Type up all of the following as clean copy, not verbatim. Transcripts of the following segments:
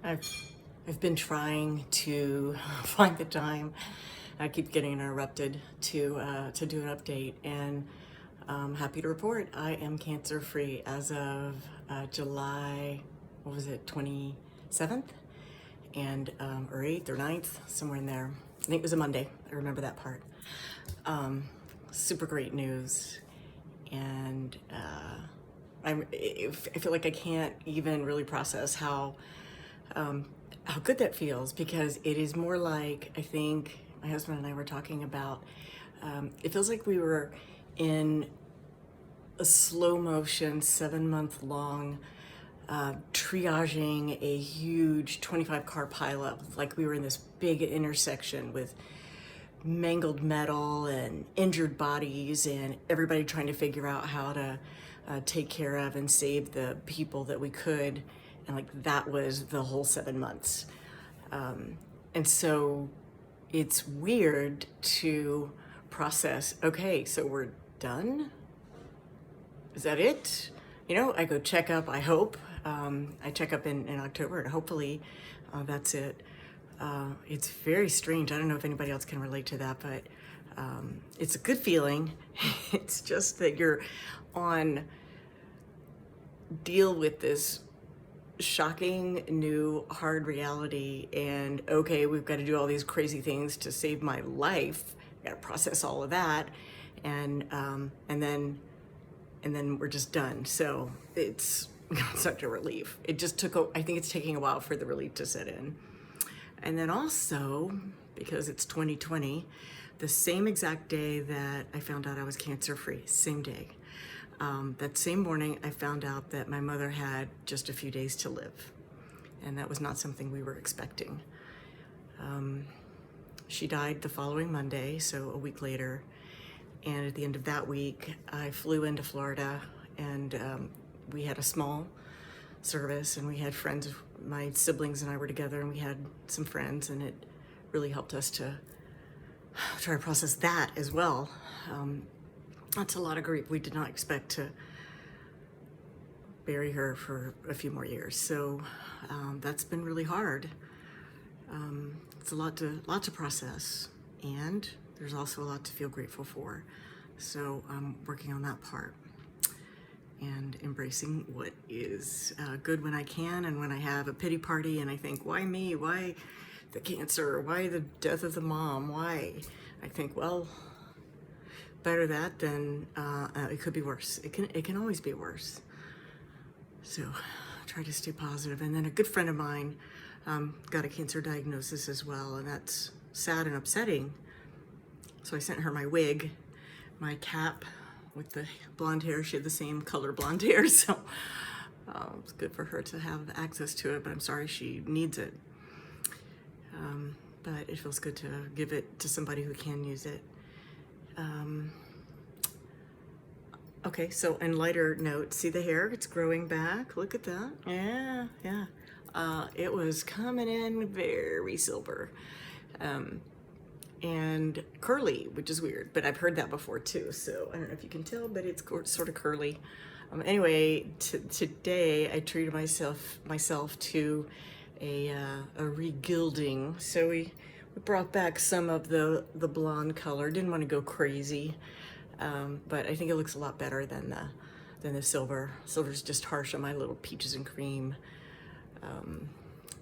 I've I've been trying to find the time. I keep getting interrupted to do an update, and I'm happy to report I am cancer free as of July. What was it, 27th, and or 8th or 9th, somewhere in there. I think it was a Monday. I remember that part. Um, Super great news, and I feel like I can't even really process um, how good that feels, because it is more like, I think my husband and I were talking about, it feels like we were in a slow motion 7 month long triaging a huge 25 car pileup. Like we were in this big intersection with mangled metal and injured bodies, and everybody trying to figure out how to take care of and save the people that we could. And like that was the whole 7 months. And so it's weird to process, okay, so we're done? Is that it? I go check up, I hope. I check up in October, and hopefully that's it. It's very strange. I don't know if anybody else can relate to that, but it's a good feeling. It's just that you're on deal with this shocking new hard reality, and okay, we've got to do all these crazy things to save my life. I got to process all of that, and then we're just done. So it's such a relief. It just took I think it's taking a while for the relief to set in. And then also, because it's 2020, the same exact day that I found out I was cancer free, same day. That same morning, I found out that my mother had just a few days to live, and that was not something we were expecting. She died the following Monday, so a week later, and at the end of that week, I flew into Florida, and we had a small service, and we had friends. My siblings and I were together, and we had some friends, and it really helped us to try to process that as well. That's a lot of grief. We did not expect to bury her for a few more years, so that's been really hard. It's a lot to process, and there's also a lot to feel grateful for. So I'm working on that part and embracing what is good when I can, and when I have a pity party and I think, why me? Why the cancer? Why the death of the mom? Why? I think, well, better that than it could be worse. It can always be worse. So try to stay positive. And then a good friend of mine got a cancer diagnosis as well, and that's sad and upsetting. So I sent her my wig, my cap with the blonde hair. She had the same color blonde hair, so it's good for her to have access to it, but I'm sorry she needs it. But it feels good to give it to somebody who can use it. Okay, so in lighter note, see the hair? It's growing back. Look at that. Yeah. It was coming in very silver. And curly, which is weird, but I've heard that before too. So I don't know if you can tell, but it's sort of curly. Anyway, today I treated myself to a regilding. So we brought back some of the blonde color. Didn't want to go crazy, but I think it looks a lot better than the silver. Silver's just harsh on my little peaches and cream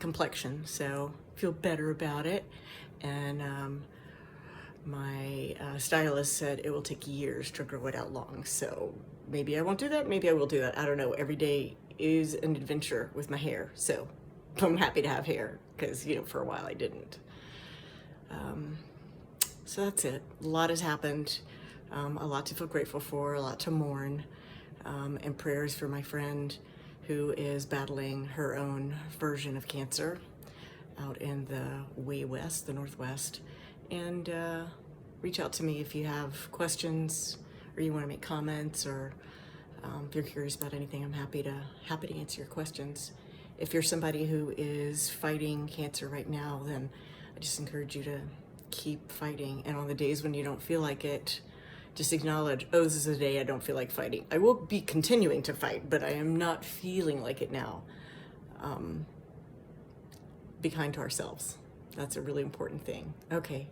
complexion. So feel better about it, and my stylist said it will take years to grow it out long, so maybe I won't do that, maybe I will do that. I don't know. Every day is an adventure with my hair, so I'm happy to have hair, because for a while I didn't. So that's it. A lot has happened, a lot to feel grateful for, a lot to mourn, and prayers for my friend who is battling her own version of cancer out in the way west, the Northwest. And reach out to me if you have questions, or you want to make comments, or if you're curious about anything. I'm happy to answer your questions. If you're somebody who is fighting cancer right now, then I just encourage you to keep fighting. And on the days when you don't feel like it, just acknowledge, oh, this is a day I don't feel like fighting. I will be continuing to fight, but I am not feeling like it now. be kind to ourselves. That's a really important thing. Okay,